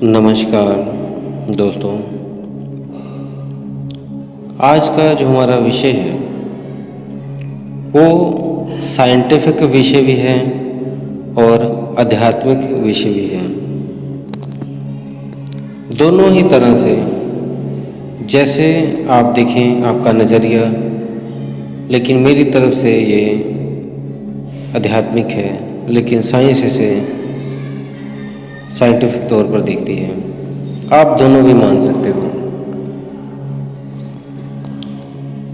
नमस्कार दोस्तों। आज का जो हमारा विषय है वो साइंटिफिक विषय भी है और आध्यात्मिक विषय भी है। दोनों ही तरह से जैसे आप देखें आपका नज़रिया, लेकिन मेरी तरफ से ये आध्यात्मिक है, लेकिन साइंस इसे साइंटिफिक तौर पर देखती है। आप दोनों भी मान सकते हो।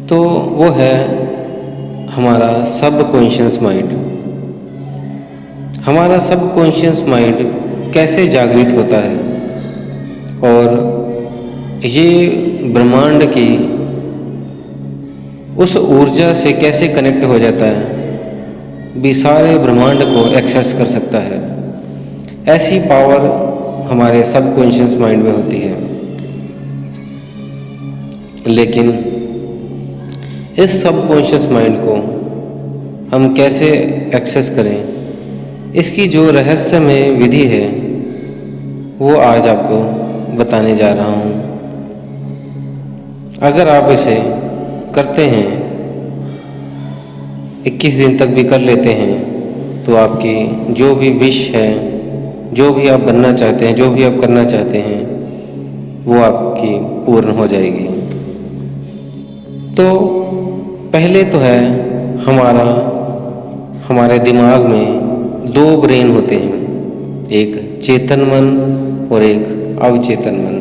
तो वो है हमारा सबकॉन्शियस माइंड। हमारा सबकॉन्शियस माइंड कैसे जागृत होता है और ये ब्रह्मांड की उस ऊर्जा से कैसे कनेक्ट हो जाता है, भी सारे ब्रह्मांड को एक्सेस कर सकता है। ऐसी पावर हमारे सबकॉन्शियस माइंड में होती है। लेकिन इस सबकॉन्शियस माइंड को हम कैसे एक्सेस करें, इसकी जो रहस्यमय विधि है वो आज आपको बताने जा रहा हूँ। अगर आप इसे करते हैं, 21 दिन तक भी कर लेते हैं, तो आपकी जो भी विश है, जो भी आप बनना चाहते हैं, जो भी आप करना चाहते हैं, वो आपकी पूर्ण हो जाएगी। तो पहले तो है हमारे दिमाग में दो ब्रेन होते हैं, एक चेतन मन और एक अवचेतन मन।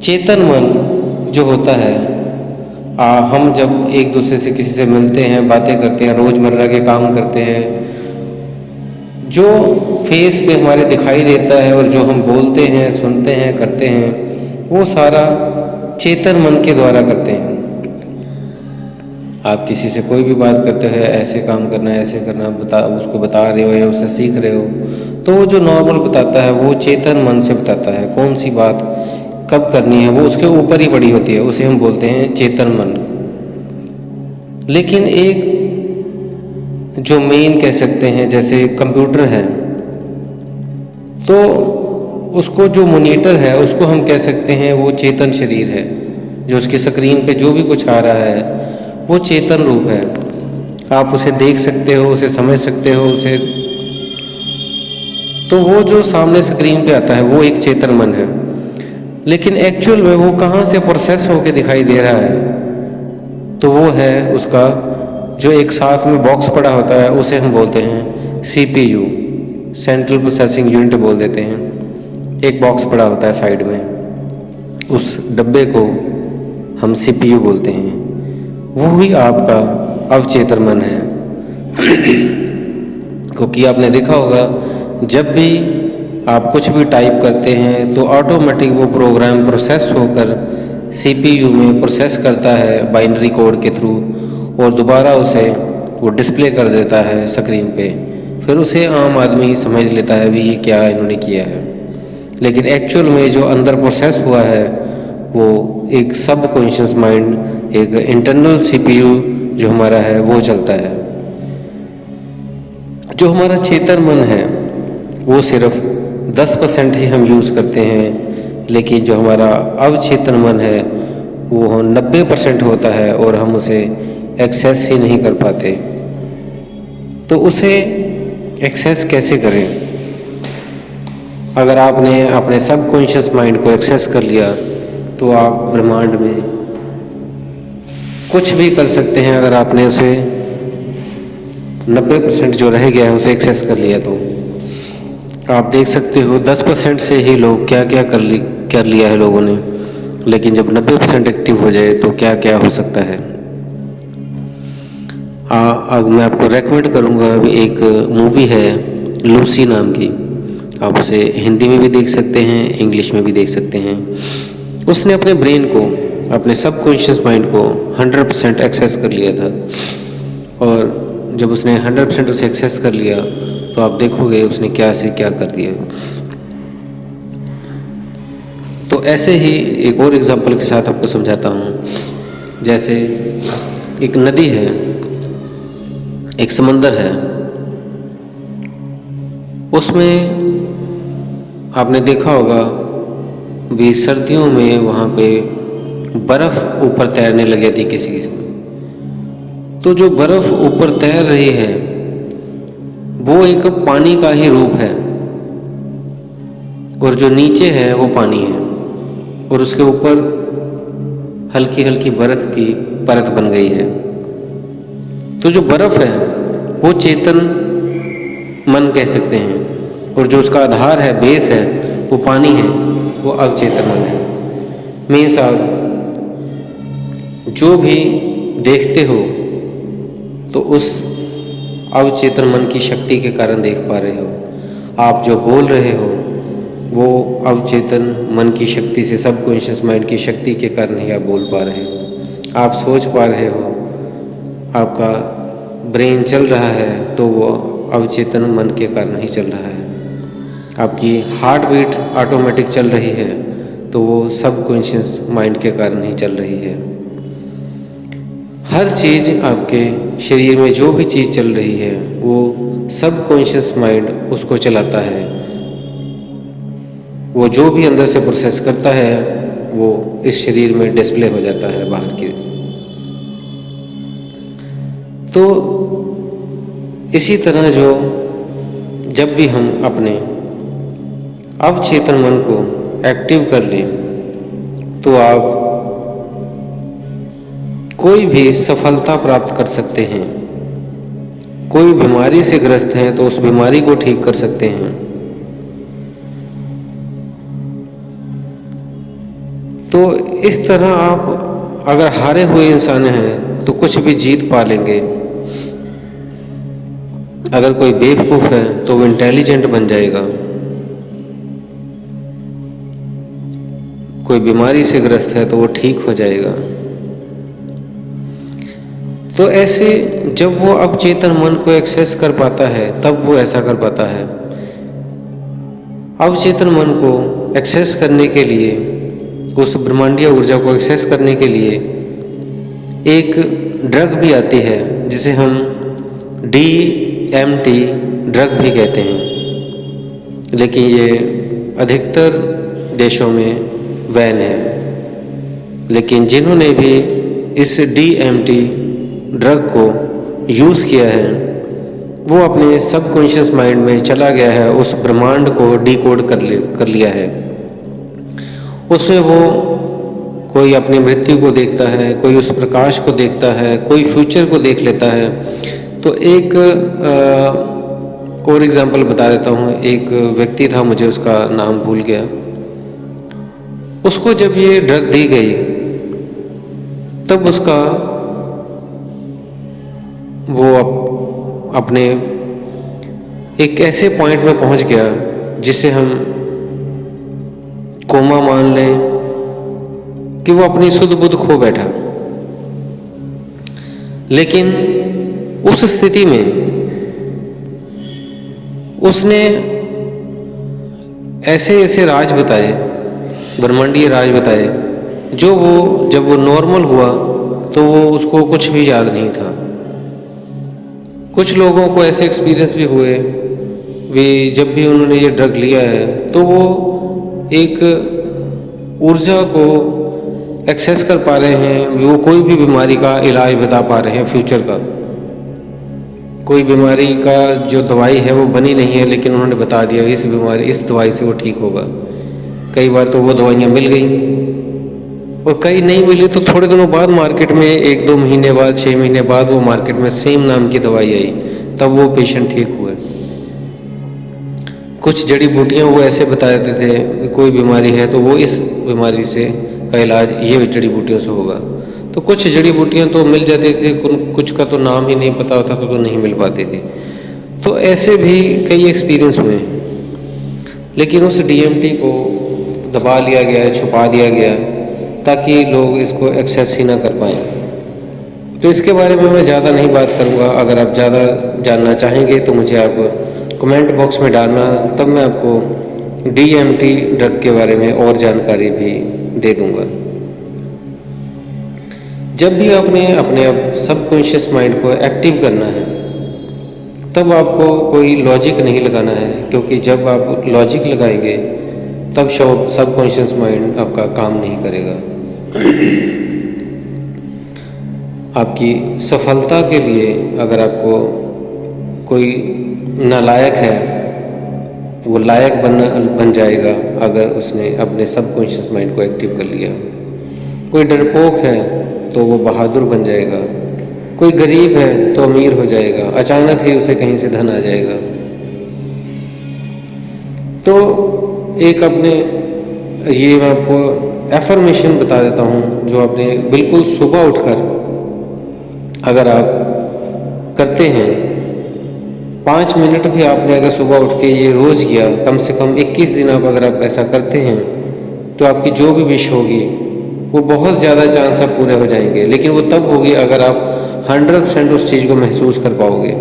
चेतन मन जो होता है, हम जब एक दूसरे से किसी से मिलते हैं, बातें करते हैं, रोजमर्रा के काम करते हैं, जो फेस पे हमारे दिखाई देता है और जो हम बोलते हैं, सुनते हैं, करते हैं, वो सारा चेतन मन के द्वारा करते हैं। आप किसी से कोई भी बात करते हो, ऐसे काम करना है, ऐसे करना, उसको बता रहे हो या उससे सीख रहे हो, तो वो जो नॉर्मल बताता है वो चेतन मन से बताता है। कौन सी बात कब करनी है वो उसके ऊपर ही पड़ी होती है, उसे हम बोलते हैं चेतन मन। लेकिन एक जो मेन कह सकते हैं, जैसे कंप्यूटर है, तो उसको जो मॉनिटर है उसको हम कह सकते हैं वो चेतन शरीर है। जो उसकी स्क्रीन पे जो भी कुछ आ रहा है वो चेतन रूप है। आप उसे देख सकते हो, उसे समझ सकते हो, उसे, तो वो जो सामने स्क्रीन पे आता है वो एक चेतन मन है। लेकिन एक्चुअल में वो कहाँ से प्रोसेस होके दिखाई दे रहा है, तो वो है उसका जो एक साथ में बॉक्स पड़ा होता है, उसे हम बोलते हैं CPU, सेंट्रल प्रोसेसिंग यूनिट बोल देते हैं। एक बॉक्स पड़ा होता है साइड में, उस डब्बे को हम CPU बोलते हैं। वो ही आपका अवचेतन मन है। क्योंकि आपने देखा होगा, जब भी आप कुछ भी टाइप करते हैं तो ऑटोमेटिक वो प्रोग्राम प्रोसेस होकर CPU में प्रोसेस करता है बाइनरी कोड के थ्रू, और दोबारा उसे वो डिस्प्ले कर देता है स्क्रीन पे। फिर उसे आम आदमी समझ लेता है भी ये क्या इन्होंने किया है। लेकिन एक्चुअल में जो अंदर प्रोसेस हुआ है वो एक सबकॉन्शियस माइंड, एक इंटरनल CPU जो हमारा है वो चलता है। जो हमारा चेतन मन है वो सिर्फ 10% ही हम यूज़ करते हैं, लेकिन जो हमारा अवचेतन मन है वो 90% होता है और हम उसे एक्सेस ही नहीं कर पाते। तो उसे एक्सेस कैसे करें? अगर आपने अपने सबकॉन्शियस माइंड को एक्सेस कर लिया तो आप ब्रह्मांड में कुछ भी कर सकते हैं। अगर आपने उसे 90% जो रह गया है उसे एक्सेस कर लिया, तो आप देख सकते हो 10% से ही लोग क्या क्या कर लिया है लोगों ने। लेकिन जब 90% एक्टिव हो जाए तो क्या क्या हो सकता है। अब मैं आपको रेकमेंड करूँगा, एक मूवी है लूसी नाम की। आप उसे हिंदी में भी देख सकते हैं, इंग्लिश में भी देख सकते हैं। उसने अपने ब्रेन को, अपने सबकॉन्शियस माइंड को 100% एक्सेस कर लिया था, और जब उसने 100% उसे एक्सेस कर लिया तो आप देखोगे उसने क्या से क्या कर दिया। तो ऐसे ही एक और एग्जांपल के साथ आपको समझाता हूँ। जैसे एक नदी है, एक समंदर है, उसमें आपने देखा होगा भी सर्दियों में वहाँ पे बर्फ़ ऊपर तैरने लग जाती किसी की। तो जो बर्फ़ ऊपर तैर रही है वो एक पानी का ही रूप है और जो नीचे है वो पानी है और उसके ऊपर हल्की हल्की बर्फ़ की परत बन गई है। तो जो बर्फ़ है वो चेतन मन कह सकते हैं और जो उसका आधार है, बेस है, वो पानी है, वो अवचेतन मन है। मीन्स आप जो भी देखते हो तो उस अवचेतन मन की शक्ति के कारण देख पा रहे हो। आप जो बोल रहे हो वो अवचेतन मन की शक्ति से, सबकॉन्शियस माइंड की शक्ति के कारण ही आप बोल पा रहे हो। आप सोच पा रहे हो, आपका ब्रेन चल रहा है तो वो अवचेतन मन के कारण ही चल रहा है। आपकी हार्ट बीट ऑटोमेटिक चल रही है तो वो सबकॉन्शियस माइंड के कारण ही चल रही है। हर चीज़ आपके शरीर में जो भी चीज़ चल रही है वो सबकॉन्शियस माइंड उसको चलाता है। वो जो भी अंदर से प्रोसेस करता है वो इस शरीर में डिस्प्ले हो जाता है बाहर की। तो इसी तरह जो जब भी हम अपने अवचेतन मन को एक्टिव कर लें तो आप कोई भी सफलता प्राप्त कर सकते हैं। कोई बीमारी से ग्रस्त हैं तो उस बीमारी को ठीक कर सकते हैं। तो इस तरह आप अगर हारे हुए इंसान हैं तो कुछ भी जीत पा लेंगे। अगर कोई बेवकूफ़ है तो वो इंटेलिजेंट बन जाएगा। कोई बीमारी से ग्रस्त है तो वो ठीक हो जाएगा। तो ऐसे जब वो अवचेतन मन को एक्सेस कर पाता है तब वो ऐसा कर पाता है। अवचेतन मन को एक्सेस करने के लिए, उस ब्रह्मांडीय ऊर्जा को एक्सेस करने के लिए एक ड्रग भी आती है जिसे हम DMT ड्रग भी कहते हैं, लेकिन ये अधिकतर देशों में बैन है। लेकिन जिन्होंने भी इस DMT ड्रग को यूज़ किया है वो अपने सबकॉन्शियस माइंड में चला गया है, उस ब्रह्मांड को डिकोड कर लिया है। उसमें वो कोई अपनी मृत्यु को देखता है, कोई उस प्रकाश को देखता है, कोई फ्यूचर को देख लेता है। तो एक और एग्जांपल बता देता हूँ। एक व्यक्ति था, मुझे उसका नाम भूल गया। उसको जब ये ड्रग दी गई तब उसका वो अपने एक ऐसे पॉइंट में पहुंच गया जिसे हम कोमा मान लें कि वो अपनी सुध बुध खो बैठा। लेकिन उस स्थिति में उसने ऐसे ऐसे राज बताए, ब्रह्मांडीय राज बताए, जो वो जब वो नॉर्मल हुआ तो वो उसको कुछ भी याद नहीं था। कुछ लोगों को ऐसे एक्सपीरियंस भी हुए वे जब भी उन्होंने ये ड्रग लिया है तो वो एक ऊर्जा को एक्सेस कर पा रहे हैं। वो कोई भी बीमारी का इलाज बता पा रहे हैं, फ्यूचर का। कोई बीमारी का जो दवाई है वो बनी नहीं है लेकिन उन्होंने बता दिया इस बीमारी, इस दवाई से वो ठीक होगा। कई बार तो वो दवाइयाँ मिल गई और कई नहीं मिली तो थोड़े दिनों बाद मार्केट में, 1-2 महीने बाद, 6 महीने बाद वो मार्केट में सेम नाम की दवाई आई, तब वो पेशेंट ठीक हुए। कुछ जड़ी बूटियाँ वो ऐसे बता देते थे कोई बीमारी है तो वो इस बीमारी से का इलाज ये जड़ी बूटियों से होगा। तो कुछ जड़ी बूटियाँ तो मिल जाती थी, कुछ का तो नाम ही नहीं पता होता तो नहीं मिल पाती थी। तो ऐसे भी कई एक्सपीरियंस हुए, लेकिन उस DMT को दबा लिया गया, छुपा दिया गया ताकि लोग इसको एक्सेस ही ना कर पाएँ। तो इसके बारे में मैं ज़्यादा नहीं बात करूँगा। अगर आप ज़्यादा जानना चाहेंगे तो मुझे आप कमेंट बॉक्स में डालना, तब मैं आपको DMT ड्रग के बारे में और जानकारी भी दे दूँगा। जब भी आपने अपने सबकॉन्शियस माइंड को एक्टिव करना है तब आपको कोई लॉजिक नहीं लगाना है, क्योंकि जब आप लॉजिक लगाएंगे तब सबकॉन्शियस माइंड आपका काम नहीं करेगा। आपकी सफलता के लिए अगर आपको कोई नालायक है, वो लायक बन जाएगा अगर उसने अपने सबकॉन्शियस माइंड को एक्टिव कर लिया। कोई डरपोक है तो वो बहादुर बन जाएगा। कोई गरीब है तो अमीर हो जाएगा, अचानक ही उसे कहीं से धन आ जाएगा। तो एक अपने ये मैं आपको एफर्मेशन बता देता हूँ, जो आपने बिल्कुल सुबह उठकर अगर आप करते हैं, 5 मिनट भी आपने अगर सुबह उठ के ये रोज़ किया, कम से कम 21 दिन आप अगर आप ऐसा करते हैं, तो आपकी जो भी विश होगी वो बहुत ज़्यादा चांस आप पूरे हो जाएंगे। लेकिन वो तब होगी अगर आप 100% उस चीज़ को महसूस कर पाओगे।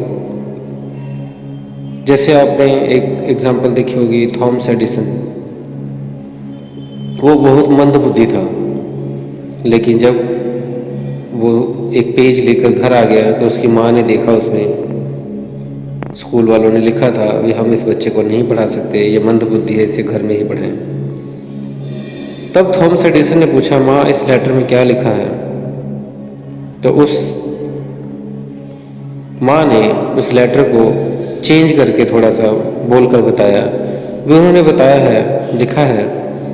जैसे आपने एक एग्जाम्पल देखी होगी, थॉमस एडिसन। वो बहुत मंद बुद्धि था, लेकिन जब वो एक पेज लेकर घर आ गया तो उसकी माँ ने देखा, उसमें स्कूल वालों ने लिखा था कि हम इस बच्चे को नहीं पढ़ा सकते, ये मंद बुद्धि है, इसे घर में ही पढ़ाएं। तब थॉमस एडिसन ने पूछा, माँ इस लेटर में क्या लिखा है? तो उस माँ ने उस लेटर को चेंज करके थोड़ा सा बोलकर बताया। भी उन्होंने बताया है, लिखा है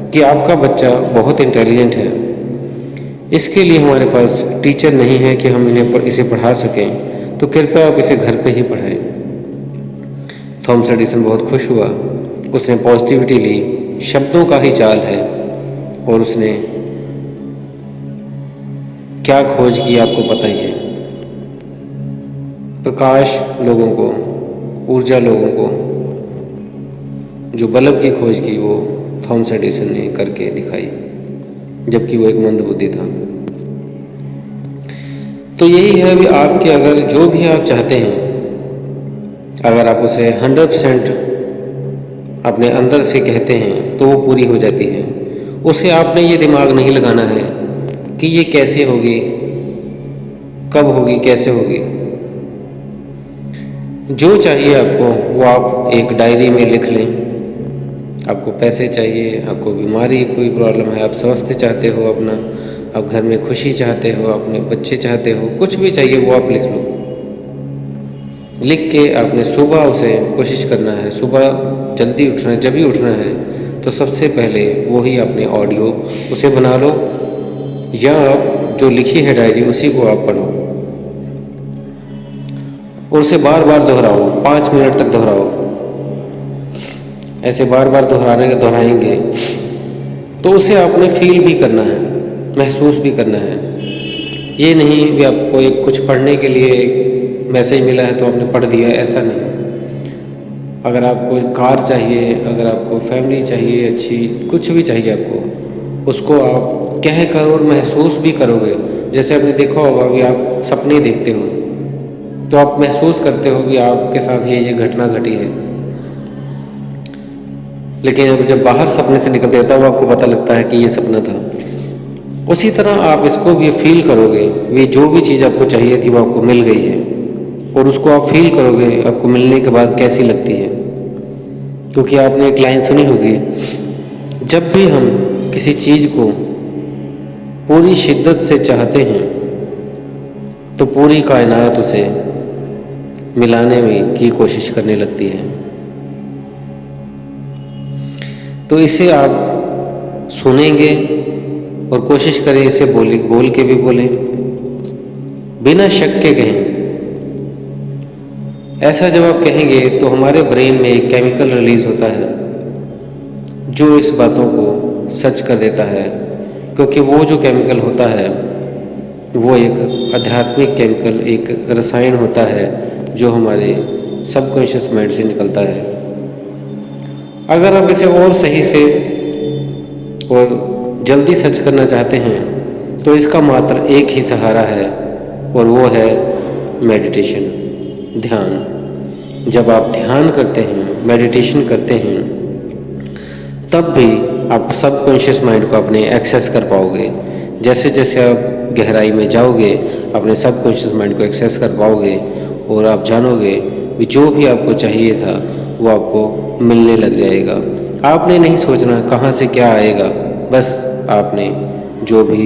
कि आपका बच्चा बहुत इंटेलिजेंट है, इसके लिए हमारे पास टीचर नहीं है कि हम इसे पढ़ा सकें, तो कृपया आप इसे घर पे ही पढ़ाएं। थॉमस एडिसन बहुत खुश हुआ, उसने पॉजिटिविटी ली, शब्दों का ही चाल है, और उसने क्या खोज की आपको पता ही है। प्रकाश लोगों को, ऊर्जा लोगों को, जो बल्ब की खोज की वो थॉमस एडिसन ने करके दिखाई, जबकि वो एक मंदबुद्धि था। तो यही है भी, आपके अगर जो भी आप चाहते हैं, अगर आप उसे 100% अपने अंदर से कहते हैं तो वो पूरी हो जाती है। उसे आपने ये दिमाग नहीं लगाना है कि ये कैसे होगी, कब होगी, कैसे होगी। जो चाहिए आपको वो आप एक डायरी में लिख लें। आपको पैसे चाहिए, आपको बीमारी कोई प्रॉब्लम है, आप स्वास्थ्य चाहते हो अपना, आप घर में खुशी चाहते हो, अपने बच्चे चाहते हो, कुछ भी चाहिए वो आप लिख लो। लिख के आपने सुबह उसे कोशिश करना है, सुबह जल्दी उठना है। जब भी उठना है तो सबसे पहले वही अपने ऑडियो उसे बना लो, या आप जो लिखी है डायरी उसी को आप पढ़ो और उसे बार बार दोहराओ, 5 मिनट तक दोहराओ। ऐसे बार बार दोहराएंगे तो उसे आपने फील भी करना है, महसूस भी करना है। ये नहीं कि आपको एक कुछ पढ़ने के लिए मैसेज मिला है तो आपने पढ़ दिया, ऐसा नहीं। अगर आपको कार चाहिए, अगर आपको फैमिली चाहिए अच्छी, कुछ भी चाहिए आपको, उसको आप कह कर और महसूस भी करोगे। जैसे आपने देखा होगा कि आप सपने देखते हो तो आप महसूस करते हो कि आपके साथ ये घटना घटी है, लेकिन जब बाहर सपने से निकलते हो तब आपको पता लगता है कि ये सपना था। उसी तरह आप इसको भी फील करोगे, ये जो भी चीज़ आपको चाहिए थी वो आपको मिल गई है, और उसको आप फील करोगे आपको मिलने के बाद कैसी लगती है। क्योंकि आपने एक लाइन सुनी होगी, जब भी हम किसी चीज़ को पूरी शिद्दत से चाहते हैं तो पूरी कायनात उसे मिलाने में की कोशिश करने लगती है। तो इसे आप सुनेंगे और कोशिश करें इसे बोल के भी बोलें, बिना शक के कहें। ऐसा जब आप कहेंगे तो हमारे ब्रेन में एक केमिकल रिलीज होता है जो इस बातों को सच कर देता है, क्योंकि वो जो केमिकल होता है वो एक आध्यात्मिक केमिकल, एक रसायन होता है जो हमारे सबकॉन्शियस माइंड से निकलता है। अगर आप इसे और सही से और जल्दी सच करना चाहते हैं तो इसका मात्र एक ही सहारा है, और वो है मेडिटेशन, ध्यान। जब आप ध्यान करते हैं, मेडिटेशन करते हैं, तब भी आप सबकॉन्शियस माइंड को अपने एक्सेस कर पाओगे। जैसे जैसे आप गहराई में जाओगे अपने सबकॉन्शियस माइंड को एक्सेस कर पाओगे, और आप जानोगे जो भी आपको चाहिए था वो आपको मिलने लग जाएगा। आपने नहीं सोचना कहाँ से क्या आएगा, बस आपने जो भी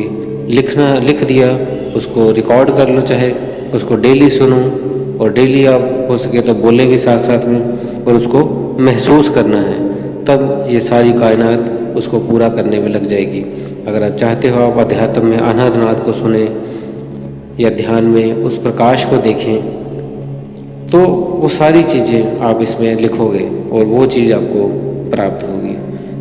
लिख दिया उसको रिकॉर्ड कर लो, चाहे उसको डेली सुनो और डेली आप हो सके तो बोले भी साथ साथ में, और उसको महसूस करना है, तब ये सारी कायनात उसको पूरा करने में लग जाएगी। अगर आप चाहते हो आप अध्यात्म में अनाहत नाद को सुने या ध्यान में उस प्रकाश को देखें, तो वो सारी चीज़ें आप इसमें लिखोगे और वो चीज़ आपको प्राप्त होगी।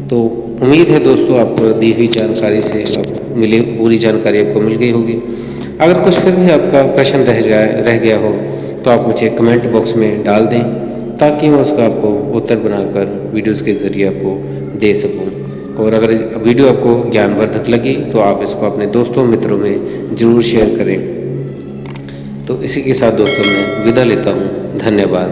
तो उम्मीद है दोस्तों आपको दी हुई जानकारी से आप मिली पूरी जानकारी आपको मिल गई होगी। अगर कुछ फिर भी आपका प्रश्न रह गया हो तो आप मुझे कमेंट बॉक्स में डाल दें, ताकि मैं उसका आपको उत्तर बनाकर वीडियोज़ के ज़रिए आपको दे सकूँ। और अगर इस वीडियो आपको ज्ञानवर्धक लगी तो आप इसको अपने दोस्तों मित्रों में ज़रूर शेयर करें। तो इसी के साथ दोस्तों मैं विदा लेता हूँ। धन्यवाद।